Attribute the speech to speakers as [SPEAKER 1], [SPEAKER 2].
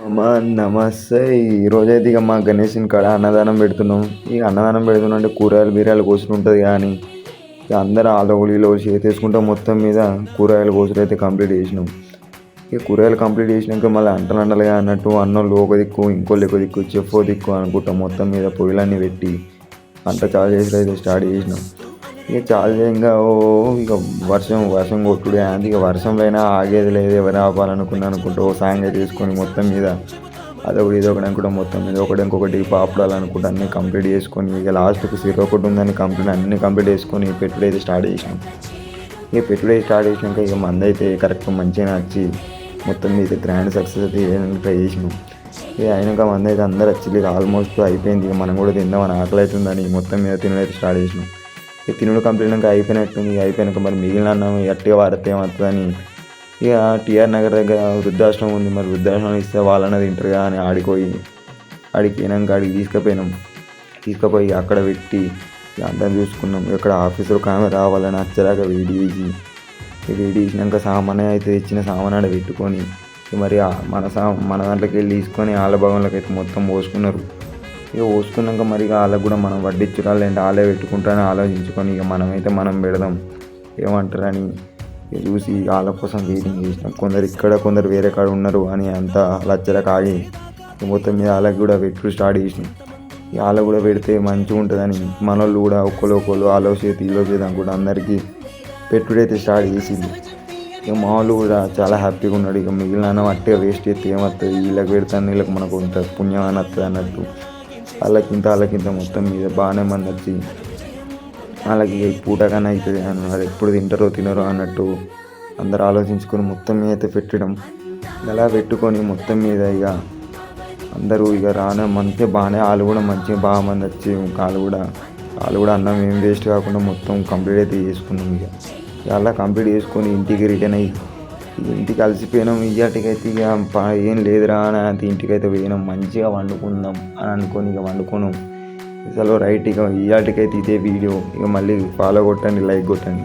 [SPEAKER 1] అమ్మా నమస్తే. ఈరోజైతే ఇక మా గణేష్ని కాడ అన్నదానం పెడుతున్నాం. ఇక అన్నదానం పెడుతున్నాం అంటే కూరగాయలు బీరాలు కోసుడు ఉంటుంది. కానీ ఇక అందరూ ఆలోగులీలో చేసేసుకుంటాం. మొత్తం మీద కూరగాయలు కోసుడు అయితే కంప్లీట్ చేసినాం. ఇక కూరగాయలు కంప్లీట్ చేసినాక మళ్ళీ అంటలుగా అన్నట్టు అన్నంలో ఒక దిక్కు ఇంకోళ్ళు ఒక దిక్కు చెఫో దిక్కు అనుకుంటాం. మొత్తం మీద పొయ్యిలన్నీ పెట్టి వంట చాలు చేసుడు అయితే స్టార్ట్ చేసినాం. ఇక చాలు చేయంగా ఇక వర్షం కొట్టుడు అంతే. ఇక వర్షం పైన ఆగేది లేదు. ఎవరు ఆపాలనుకుంటూ ఓ సాంగ్ అయితే తీసుకొని మొత్తం మీద అదొకటి ఇదొకటి అనుకుంటా మొత్తం మీద ఒకటి ఇంకొకటి పాపడాలు అనుకుంటా అన్నీ కంప్లీట్ చేసుకొని ఇక లాస్ట్కి సిర ఒకటి ఉందని అన్నీ కంప్లీట్ చేసుకొని పెట్టుడు అయితే స్టార్ట్ చేసినాం. ఇక పెట్టుడు అయితే స్టార్ట్ చేసినాక ఇక మంది అయితే కరెక్ట్ మంచిగా నచ్చి మొత్తం మీద గ్రాండ్ సక్సెస్ అయితే ట్రై చేసినాం. ఇక అయినాక మంది అయితే అందరు వచ్చి ఆల్మోస్ట్ అయిపోయింది. ఇక మనం కూడా తిందామని ఆకలి అవుతుందని మొత్తం మీద తినడైతే స్టార్ట్ చేసినాం. ఇక తినుడు కంప్లీట్ అయిపోయినట్టుంది. ఇక అయిపోయినాక మరి మిగిలిన అన్నం ఎట్టిగా వారితే ఏమవుతుందని ఇక టీఆర్ నగర్ దగ్గర వృద్ధాశ్రమం ఉంది. మరి వృద్ధాశ్రమం ఇస్తే వాళ్ళన్నది తింటారు కదా అని ఆడిపోయినాక ఆడికి తీసుకుపోయి అక్కడ పెట్టి అంతా చూసుకున్నాం. ఇక్కడ ఆఫీసర్ ఒక ఆమె రావాలని వచ్చేలాగా వేడి చేసినాక సామాన్ అయితే తెచ్చిన సామాన్ ఆడ పెట్టుకొని మరి మన దాంట్లోకి వెళ్ళి తీసుకొని వాళ్ళ భాగంలోకి అయితే మొత్తం పోసుకున్నారు. ఇక పోసుకున్నాక మరి వాళ్ళకు కూడా మనం వడ్డించురా లేదంటే వాళ్ళే పెట్టుకుంటారని ఆలోచించుకొని ఇక మనం పెడదాం ఏమంటారని చూసి వాళ్ళ కోసం వెయిటింగ్ చేసినాం. కొందరు వేరే కాడ ఉన్నారు అని అంతా లచ్చరకు ఆగి మొత్తం మీద వాళ్ళకి కూడా పెట్టుడు స్టార్ట్ చేసినాం. ఇక వాళ్ళకు కూడా పెడితే మంచిగా ఉంటుందని మన వాళ్ళు కూడా ఒకళ్ళు ఆలోచేది అనుకుంటా అందరికీ పెట్టుడైతే స్టార్ట్ చేసింది. ఇక మా వాళ్ళు కూడా చాలా హ్యాపీగా ఉన్నాడు. ఇక మిగిలిన అట్టిగా వేస్ట్ చేస్తే ఏమవుతుంది, వీళ్ళకి పెడతాను వీళ్ళకి మనకు కొంత పుణ్యం అని వస్తుంది అన్నట్టు వాళ్ళకింత మొత్తం మీద బాగానే మంది వచ్చి వాళ్ళకి పూటగానే అవుతుంది అన్నారు. ఎప్పుడు తినరో అన్నట్టు అందరు ఆలోచించుకొని మొత్తం మీద అయితే పెట్టడం ఇలా పెట్టుకొని మొత్తం మీద ఇక అందరూ ఇక మంచిగా బాగానే వాళ్ళు కూడా మంచిగా బాగా మంది వచ్చి వాళ్ళు కూడా అన్నం ఏం వేస్ట్ కాకుండా మొత్తం కంప్లీట్ అయితే చేసుకున్నాం. ఇక అలా కంప్లీట్ చేసుకొని ఇంటికి రిటర్న్ అయ్యి ఇంటికి అలసిపోయినాం. ఇయ్యాటికైతే ఇక ఏం లేదురా అని ఇంటికైతే పోయినాం. మంచిగా వండుకుందాం అని అనుకొని ఇక వండుకున్నాం. అసలు రైట్. ఇక ఇయ్యాటికైతే ఇదే వీడియో. ఇక మళ్ళీ ఫాలో కొట్టండి, లైక్ కొట్టండి.